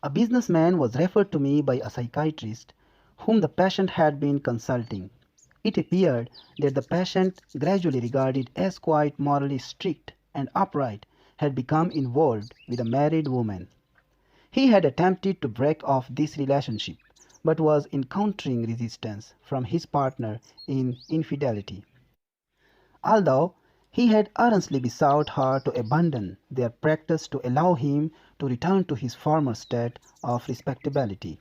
A businessman was referred to me by a psychiatrist whom the patient had been consulting. It appeared that the patient, gradually regarded as quite morally strict and upright, had become involved with a married woman. He had attempted to break off this relationship, but was encountering resistance from his partner in infidelity. Although he had earnestly besought her to abandon their practice to allow him to return to his former state of respectability,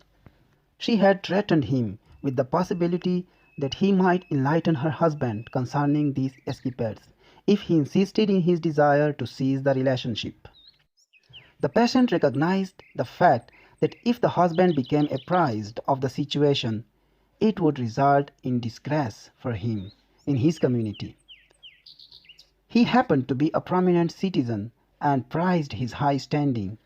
she had threatened him with the possibility that he might enlighten her husband concerning these escapades if he insisted in his desire to cease the relationship. The patient recognized the fact that if the husband became apprised of the situation, it would result in disgrace for him in his community. He happened to be a prominent citizen and prized his high standing.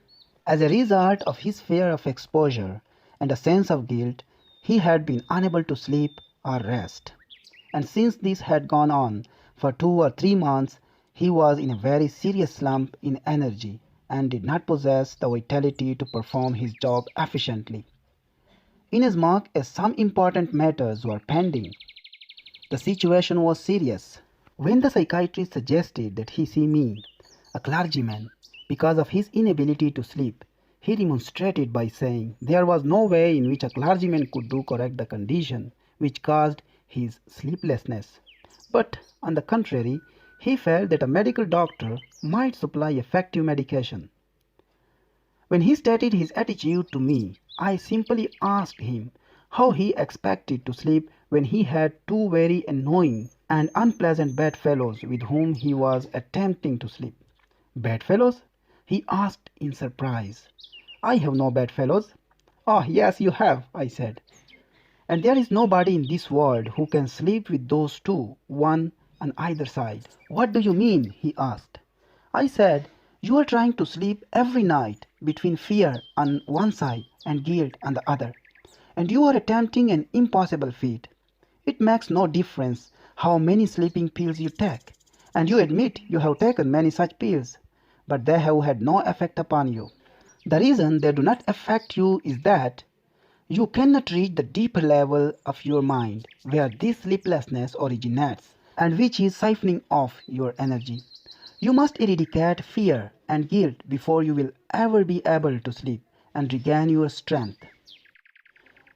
As a result of his fear of exposure and a sense of guilt, he had been unable to sleep or rest. And since this had gone on for 2 or 3 months, he was in a very serious slump in energy and did not possess the vitality to perform his job efficiently. Inasmuch as some important matters were pending, the situation was serious. When the psychiatrist suggested that he see me, a clergyman, because of his inability to sleep, he remonstrated by saying there was no way in which a clergyman could do correct the condition which caused his sleeplessness. But, on the contrary, he felt that a medical doctor might supply effective medication. When he stated his attitude to me, I simply asked him how he expected to sleep when he had two very annoying and unpleasant bedfellows with whom he was attempting to sleep. Bedfellows? He asked in surprise. I have no bedfellows. Oh, yes, you have, I said. And there is nobody in this world who can sleep with those two, one on either side. What do you mean? He asked. I said, you are trying to sleep every night between fear on one side and guilt on the other, and you are attempting an impossible feat. It makes no difference how many sleeping pills you take, and you admit you have taken many such pills, but they have had no effect upon you. The reason they do not affect you is that you cannot reach the deeper level of your mind where this sleeplessness originates and which is siphoning off your energy. You must eradicate fear and guilt before you will ever be able to sleep and regain your strength.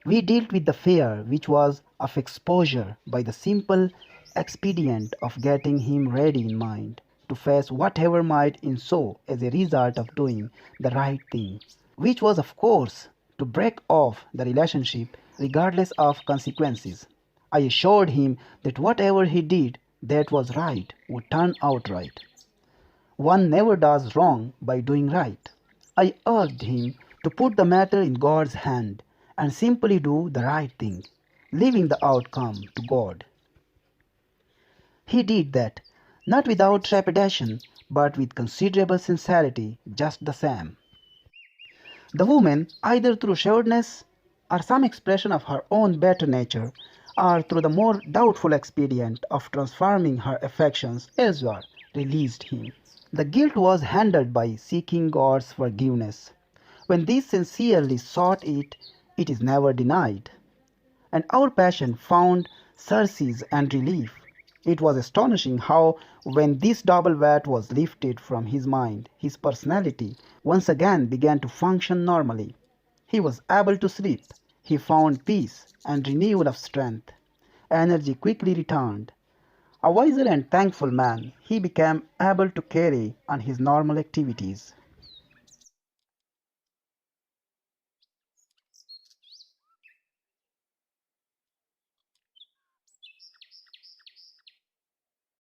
We dealt with the fear which was of exposure by the simple expedient of getting him ready in mind to face whatever might ensue as a result of doing the right thing, which was of course to break off the relationship regardless of consequences. I assured him that whatever he did that was right would turn out right. One never does wrong by doing right. I urged him to put the matter in God's hand and simply do the right thing, leaving the outcome to God. He did that, not without trepidation, but with considerable sincerity just the same. The woman, either through shrewdness or some expression of her own better nature, or through the more doubtful expedient of transforming her affections elsewhere, released him. The guilt was handled by seeking God's forgiveness. When these sincerely sought it, it is never denied. And our passion found surcease and relief. It was astonishing how, when this double weight was lifted from his mind, his personality once again began to function normally. He was able to sleep. He found peace and renewal of strength. Energy quickly returned. A wiser and thankful man, he became able to carry on his normal activities.